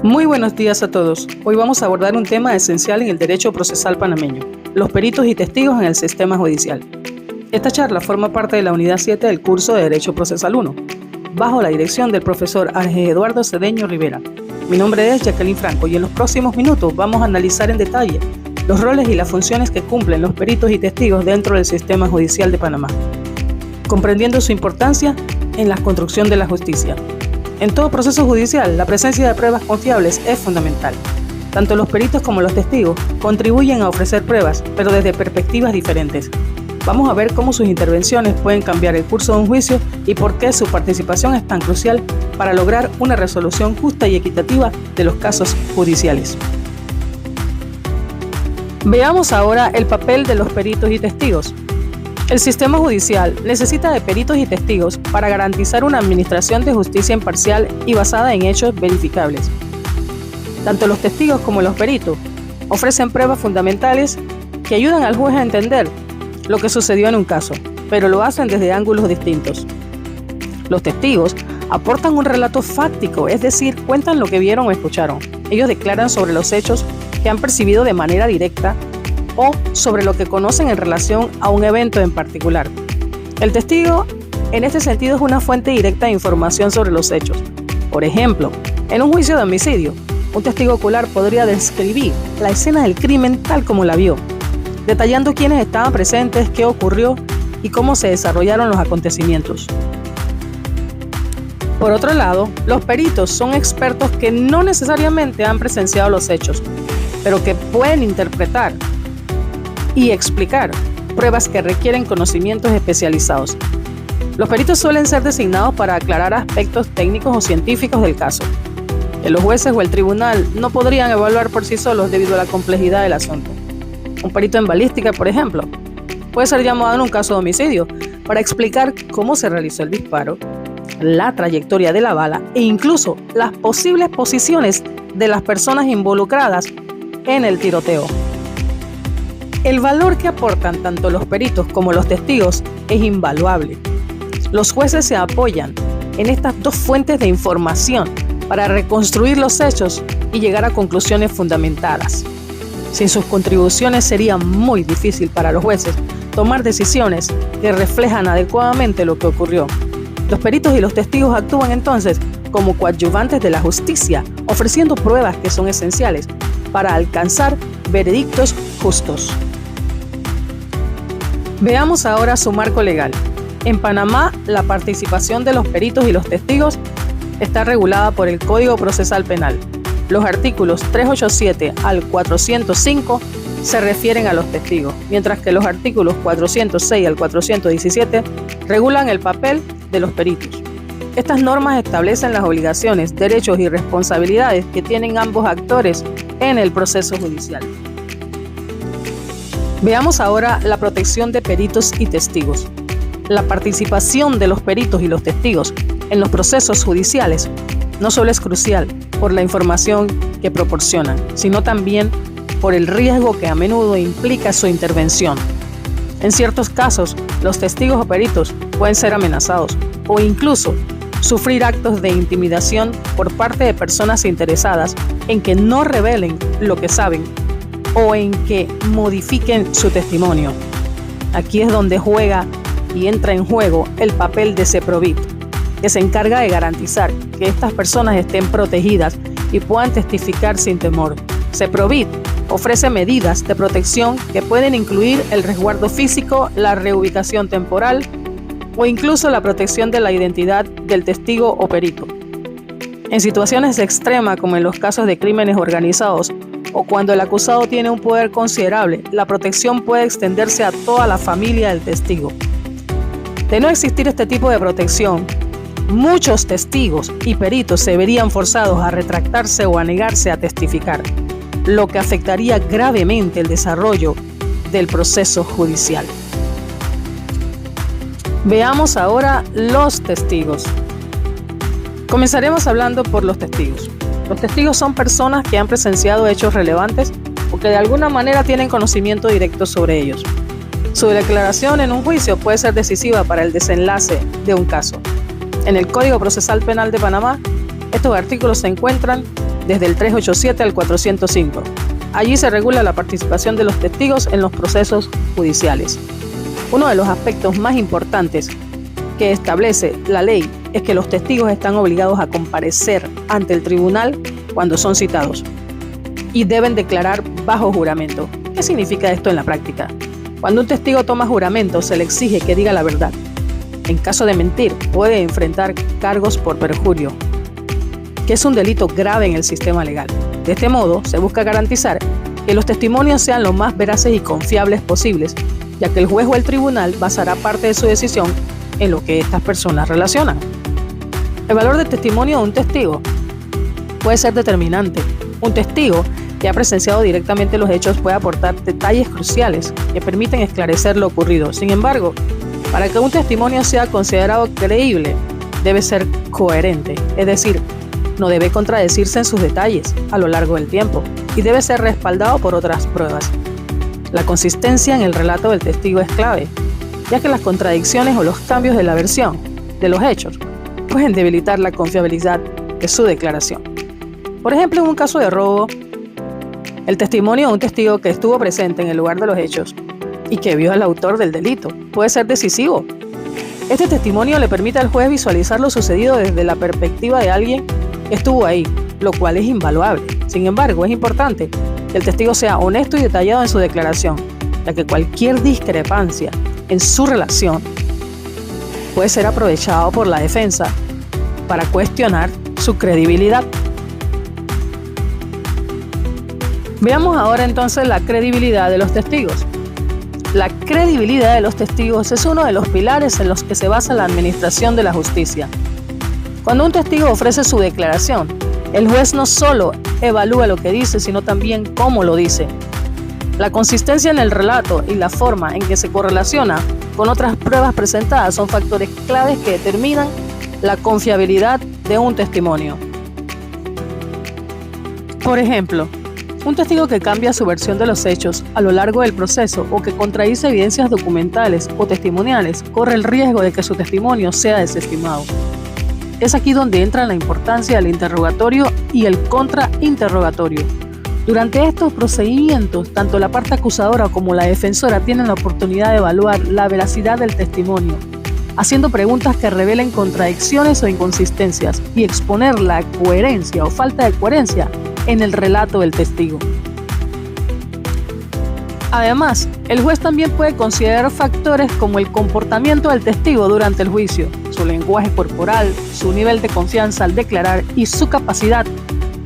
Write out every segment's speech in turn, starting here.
Muy buenos días a todos. Hoy vamos a abordar un tema esencial en el derecho procesal panameño, los peritos y testigos en el sistema judicial. Esta charla forma parte de la unidad 7 del curso de Derecho Procesal 1, bajo la dirección del profesor Ángel Eduardo Cedeño Rivera. Mi nombre es Jacqueline Franco y en los próximos minutos vamos a analizar en detalle los roles y las funciones que cumplen los peritos y testigos dentro del sistema judicial de Panamá, comprendiendo su importancia en la construcción de la justicia. En todo proceso judicial, la presencia de pruebas confiables es fundamental. Tanto los peritos como los testigos contribuyen a ofrecer pruebas, pero desde perspectivas diferentes. Vamos a ver cómo sus intervenciones pueden cambiar el curso de un juicio y por qué su participación es tan crucial para lograr una resolución justa y equitativa de los casos judiciales. Veamos ahora el papel de los peritos y testigos. El sistema judicial necesita de peritos y testigos para garantizar una administración de justicia imparcial y basada en hechos verificables. Tanto los testigos como los peritos ofrecen pruebas fundamentales que ayudan al juez a entender lo que sucedió en un caso, pero lo hacen desde ángulos distintos. Los testigos aportan un relato fáctico, es decir, cuentan lo que vieron o escucharon. Ellos declaran sobre los hechos que han percibido de manera directa o sobre lo que conocen en relación a un evento en particular. El testigo, en este sentido, es una fuente directa de información sobre los hechos. Por ejemplo, en un juicio de homicidio, un testigo ocular podría describir la escena del crimen tal como la vio, detallando quiénes estaban presentes, qué ocurrió y cómo se desarrollaron los acontecimientos. Por otro lado, los peritos son expertos que no necesariamente han presenciado los hechos, pero que pueden interpretar y explicar pruebas que requieren conocimientos especializados. Los peritos suelen ser designados para aclarar aspectos técnicos o científicos del caso, que los jueces o el tribunal no podrían evaluar por sí solos debido a la complejidad del asunto. Un perito en balística, por ejemplo, puede ser llamado en un caso de homicidio para explicar cómo se realizó el disparo, la trayectoria de la bala e incluso las posibles posiciones de las personas involucradas en el tiroteo. El valor que aportan tanto los peritos como los testigos es invaluable. Los jueces se apoyan en estas dos fuentes de información para reconstruir los hechos y llegar a conclusiones fundamentadas. Sin sus contribuciones sería muy difícil para los jueces tomar decisiones que reflejan adecuadamente lo que ocurrió. Los peritos y los testigos actúan entonces como coadyuvantes de la justicia, ofreciendo pruebas que son esenciales para alcanzar veredictos justos. Veamos ahora su marco legal. En Panamá, la participación de los peritos y los testigos está regulada por el Código Procesal Penal. Los artículos 387 al 405 se refieren a los testigos, mientras que los artículos 406 al 417 regulan el papel de los peritos. Estas normas establecen las obligaciones, derechos y responsabilidades que tienen ambos actores en el proceso judicial. Veamos ahora la protección de peritos y testigos. La participación de los peritos y los testigos en los procesos judiciales no solo es crucial por la información que proporcionan, sino también por el riesgo que a menudo implica su intervención. En ciertos casos, los testigos o peritos pueden ser amenazados o incluso sufrir actos de intimidación por parte de personas interesadas en que no revelen lo que saben o en que modifiquen su testimonio. Aquí es donde juega y entra en juego el papel de CEPROVIT, que se encarga de garantizar que estas personas estén protegidas y puedan testificar sin temor. CEPROVIT ofrece medidas de protección que pueden incluir el resguardo físico, la reubicación temporal o incluso la protección de la identidad del testigo o perito. En situaciones extremas como en los casos de crímenes organizados o cuando el acusado tiene un poder considerable, la protección puede extenderse a toda la familia del testigo. De no existir este tipo de protección, muchos testigos y peritos se verían forzados a retractarse o a negarse a testificar, lo que afectaría gravemente el desarrollo del proceso judicial. Veamos ahora los testigos. Comenzaremos hablando por los testigos. Los testigos son personas que han presenciado hechos relevantes o que de alguna manera tienen conocimiento directo sobre ellos. Su declaración en un juicio puede ser decisiva para el desenlace de un caso. En el Código Procesal Penal de Panamá, estos artículos se encuentran desde el 387 al 405. Allí se regula la participación de los testigos en los procesos judiciales. Uno de los aspectos más importantes que establece la ley es que los testigos están obligados a comparecer ante el tribunal cuando son citados y deben declarar bajo juramento. ¿Qué significa esto en la práctica? Cuando un testigo toma juramento, se le exige que diga la verdad. En caso de mentir, puede enfrentar cargos por perjurio, que es un delito grave en el sistema legal. De este modo, se busca garantizar que los testimonios sean lo más veraces y confiables posibles, ya que el juez o el tribunal basará parte de su decisión en lo que estas personas relacionan. El valor del testimonio de un testigo puede ser determinante. Un testigo que ha presenciado directamente los hechos puede aportar detalles cruciales que permiten esclarecer lo ocurrido. Sin embargo, para que un testimonio sea considerado creíble, debe ser coherente, es decir, no debe contradecirse en sus detalles a lo largo del tiempo y debe ser respaldado por otras pruebas. La consistencia en el relato del testigo es clave, ya que las contradicciones o los cambios de la versión de los hechos pueden debilitar la confiabilidad de su declaración. Por ejemplo, en un caso de robo, el testimonio de un testigo que estuvo presente en el lugar de los hechos y que vio al autor del delito puede ser decisivo. Este testimonio le permite al juez visualizar lo sucedido desde la perspectiva de alguien que estuvo ahí, lo cual es invaluable. Sin embargo, es importante que el testigo sea honesto y detallado en su declaración, ya que cualquier discrepancia en su relación puede ser aprovechado por la defensa para cuestionar su credibilidad. Veamos ahora entonces la credibilidad de los testigos. La credibilidad de los testigos es uno de los pilares en los que se basa la administración de la justicia. Cuando un testigo ofrece su declaración, el juez no solo evalúa lo que dice, sino también cómo lo dice. La consistencia en el relato y la forma en que se correlaciona con otras pruebas presentadas son factores claves que determinan la confiabilidad de un testimonio. Por ejemplo, un testigo que cambia su versión de los hechos a lo largo del proceso o que contradice evidencias documentales o testimoniales corre el riesgo de que su testimonio sea desestimado. Es aquí donde entra la importancia del interrogatorio y el contrainterrogatorio. Durante estos procedimientos, tanto la parte acusadora como la defensora tienen la oportunidad de evaluar la veracidad del testimonio, haciendo preguntas que revelen contradicciones o inconsistencias y exponer la coherencia o falta de coherencia en el relato del testigo. Además, el juez también puede considerar factores como el comportamiento del testigo durante el juicio, su lenguaje corporal, su nivel de confianza al declarar y su capacidad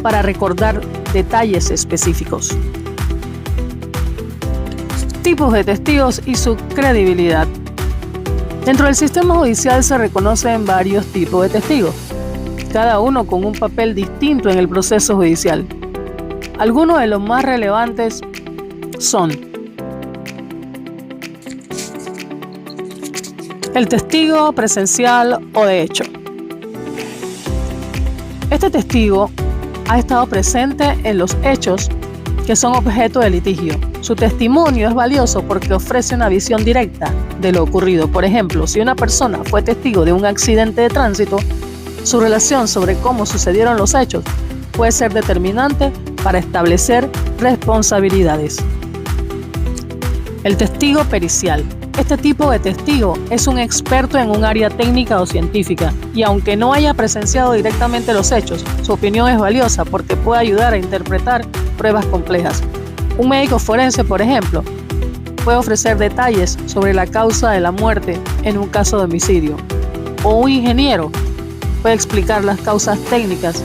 para recordar detalles específicos. Tipos de testigos y su credibilidad. Dentro del sistema judicial se reconocen varios tipos de testigos, cada uno con un papel distinto en el proceso judicial. Algunos de los más relevantes son el testigo presencial o de hecho. Este testigo ha estado presente en los hechos que son objeto de litigio. Su testimonio es valioso porque ofrece una visión directa de lo ocurrido. Por ejemplo, si una persona fue testigo de un accidente de tránsito, su relación sobre cómo sucedieron los hechos puede ser determinante para establecer responsabilidades. El testigo pericial. Este tipo de testigo es un experto en un área técnica o científica y aunque no haya presenciado directamente los hechos, su opinión es valiosa porque puede ayudar a interpretar pruebas complejas. Un médico forense, por ejemplo, puede ofrecer detalles sobre la causa de la muerte en un caso de homicidio. O un ingeniero puede explicar las causas técnicas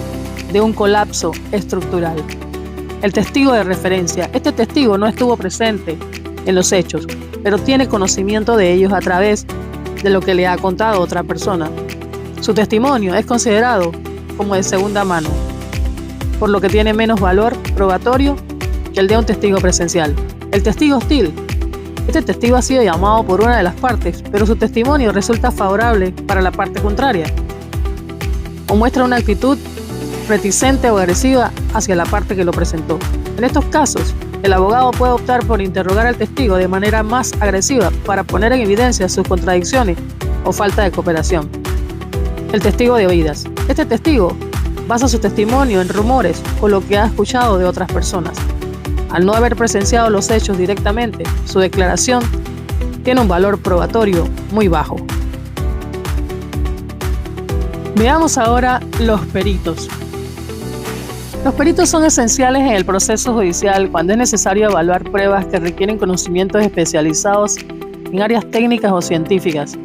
de un colapso estructural. El testigo de referencia. Este testigo no estuvo presente en los hechos, pero tiene conocimiento de ellos a través de lo que le ha contado otra persona. Su testimonio es considerado como de segunda mano, por lo que tiene menos valor probatorio que el de un testigo presencial. El testigo hostil. Este testigo ha sido llamado por una de las partes, pero su testimonio resulta favorable para la parte contraria, o muestra una actitud reticente o agresiva hacia la parte que lo presentó. En estos casos, el abogado puede optar por interrogar al testigo de manera más agresiva para poner en evidencia sus contradicciones o falta de cooperación. El testigo de oídas. Este testigo basa su testimonio en rumores o lo que ha escuchado de otras personas. Al no haber presenciado los hechos directamente, su declaración tiene un valor probatorio muy bajo. Veamos ahora los peritos. Los peritos son esenciales en el proceso judicial cuando es necesario evaluar pruebas que requieren conocimientos especializados en áreas técnicas o científicas.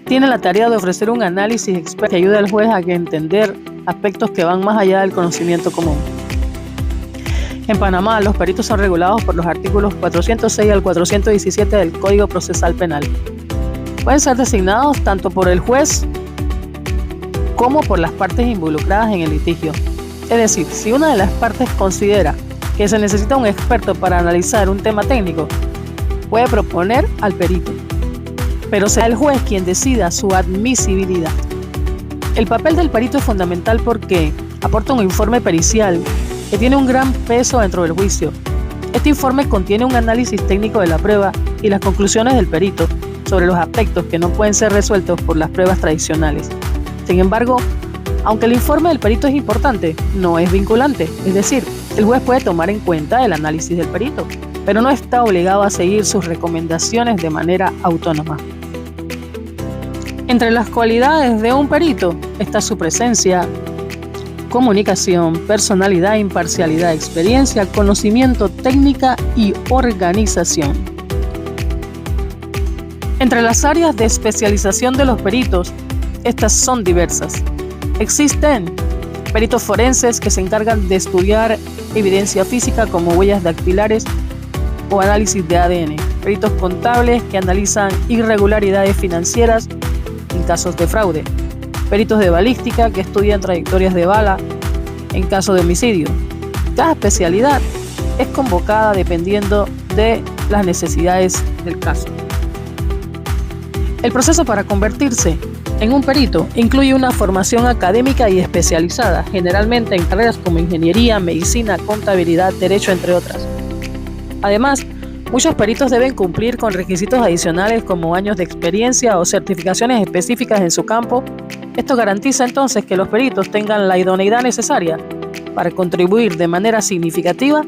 Tiene la tarea de ofrecer un análisis experto que ayude al juez a entender aspectos que van más allá del conocimiento común. En Panamá, los peritos son regulados por los artículos 406 al 417 del Código Procesal Penal. Pueden ser designados tanto por el juez como por las partes involucradas en el litigio. Es decir, si una de las partes considera que se necesita un experto para analizar un tema técnico, puede proponer al perito, pero será el juez quien decida su admisibilidad. El papel del perito es fundamental porque aporta un informe pericial que tiene un gran peso dentro del juicio. Este informe contiene un análisis técnico de la prueba y las conclusiones del perito sobre los aspectos que no pueden ser resueltos por las pruebas tradicionales. Sin embargo, aunque el informe del perito es importante, no es vinculante, es decir, el juez puede tomar en cuenta el análisis del perito, pero no está obligado a seguir sus recomendaciones de manera autónoma. Entre las cualidades de un perito está su presencia, comunicación, personalidad, imparcialidad, experiencia, conocimiento, técnica y organización. Entre las áreas de especialización de los peritos, estas son diversas. Existen peritos forenses que se encargan de estudiar evidencia física como huellas dactilares o análisis de ADN. Peritos contables que analizan irregularidades financieras en casos de fraude. Peritos de balística que estudian trayectorias de bala en caso de homicidio. Cada especialidad es convocada dependiendo de las necesidades del caso. El proceso para convertirse en un perito incluye una formación académica y especializada, generalmente en carreras como ingeniería, medicina, contabilidad, derecho, entre otras. Además, muchos peritos deben cumplir con requisitos adicionales como años de experiencia o certificaciones específicas en su campo. Esto garantiza entonces que los peritos tengan la idoneidad necesaria para contribuir de manera significativa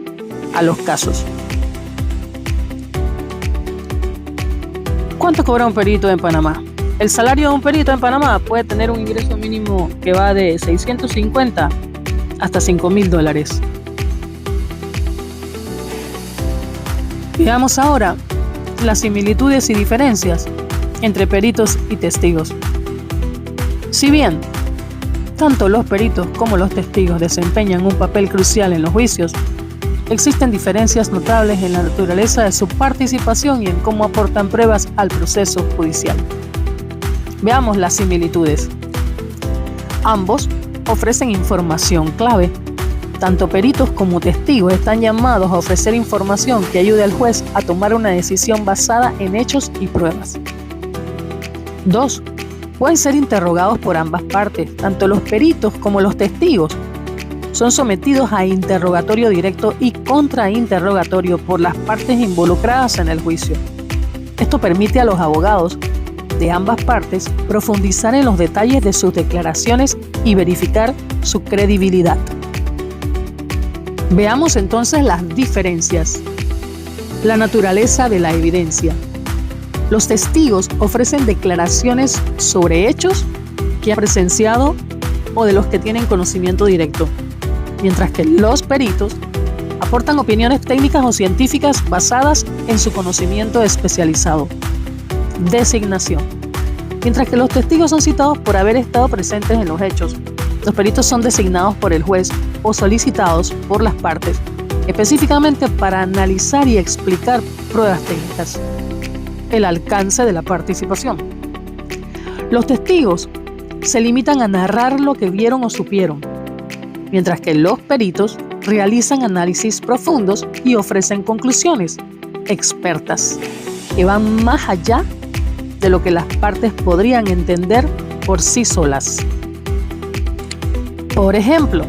a los casos. ¿Cuánto cobra un perito en Panamá? El salario de un perito en Panamá puede tener un ingreso mínimo que va de $650 hasta $5,000. Veamos ahora las similitudes y diferencias entre peritos y testigos. Si bien tanto los peritos como los testigos desempeñan un papel crucial en los juicios, existen diferencias notables en la naturaleza de su participación y en cómo aportan pruebas al proceso judicial. Veamos las similitudes. Ambos ofrecen información clave. Tanto peritos como testigos están llamados a ofrecer información que ayude al juez a tomar una decisión basada en hechos y pruebas. 2. Pueden ser interrogados por ambas partes. Tanto los peritos como los testigos son sometidos a interrogatorio directo y contrainterrogatorio por las partes involucradas en el juicio. Esto permite a los abogados de ambas partes profundizar en los detalles de sus declaraciones y verificar su credibilidad. Veamos entonces las diferencias. La naturaleza de la evidencia. Los testigos ofrecen declaraciones sobre hechos que han presenciado o de los que tienen conocimiento directo, mientras que los peritos aportan opiniones técnicas o científicas basadas en su conocimiento especializado. Designación. Mientras que los testigos son citados por haber estado presentes en los hechos, los peritos son designados por el juez o solicitados por las partes, específicamente para analizar y explicar pruebas técnicas. El alcance de la participación. Los testigos se limitan a narrar lo que vieron o supieron, mientras que los peritos realizan análisis profundos y ofrecen conclusiones expertas que van más allá de lo que las partes podrían entender por sí solas. Por ejemplo,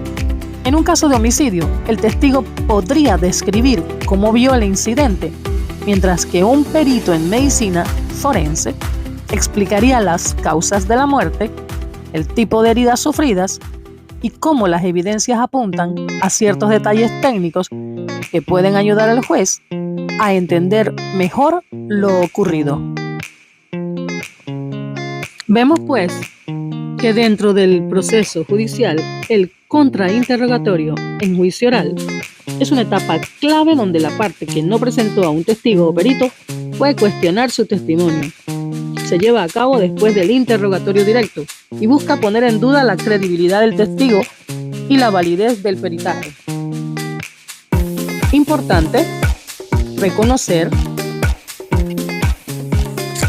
en un caso de homicidio, el testigo podría describir cómo vio el incidente, mientras que un perito en medicina forense explicaría las causas de la muerte, el tipo de heridas sufridas y cómo las evidencias apuntan a ciertos detalles técnicos que pueden ayudar al juez a entender mejor lo ocurrido. Vemos pues que dentro del proceso judicial, el contrainterrogatorio en juicio oral es una etapa clave donde la parte que no presentó a un testigo o perito puede cuestionar su testimonio. Se lleva a cabo después del interrogatorio directo y busca poner en duda la credibilidad del testigo y la validez del peritaje. Importante reconocer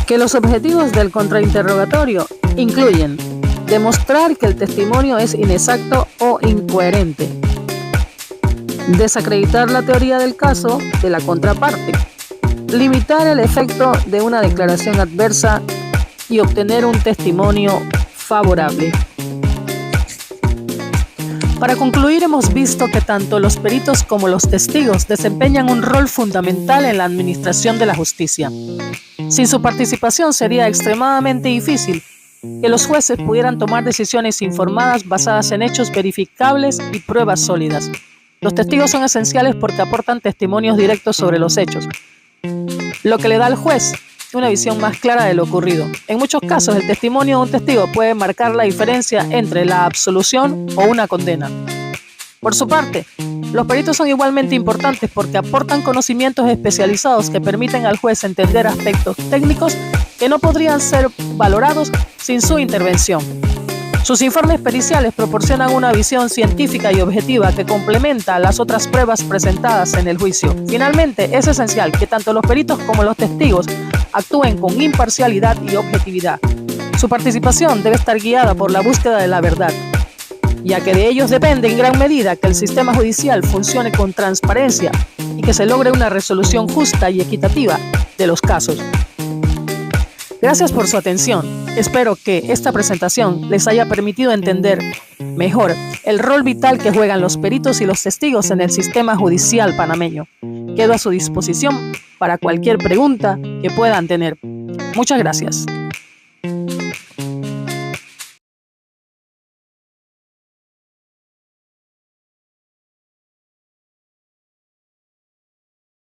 que los objetivos del contrainterrogatorio incluyen demostrar que el testimonio es inexacto o incoherente, desacreditar la teoría del caso de la contraparte, limitar el efecto de una declaración adversa y obtener un testimonio favorable. Para concluir, hemos visto que tanto los peritos como los testigos desempeñan un rol fundamental en la administración de la justicia. Sin su participación sería extremadamente difícil que los jueces pudieran tomar decisiones informadas basadas en hechos verificables y pruebas sólidas. Los testigos son esenciales porque aportan testimonios directos sobre los hechos, lo que le da al juez una visión más clara de lo ocurrido. En muchos casos, el testimonio de un testigo puede marcar la diferencia entre la absolución o una condena. Por su parte, los peritos son igualmente importantes porque aportan conocimientos especializados que permiten al juez entender aspectos técnicos que no podrían ser valorados sin su intervención. Sus informes periciales proporcionan una visión científica y objetiva que complementa las otras pruebas presentadas en el juicio. Finalmente, es esencial que tanto los peritos como los testigos actúen con imparcialidad y objetividad. Su participación debe estar guiada por la búsqueda de la verdad, ya que de ellos depende en gran medida que el sistema judicial funcione con transparencia y que se logre una resolución justa y equitativa de los casos. Gracias por su atención. Espero que esta presentación les haya permitido entender mejor el rol vital que juegan los peritos y los testigos en el sistema judicial panameño. Quedo a su disposición para cualquier pregunta que puedan tener. Muchas gracias.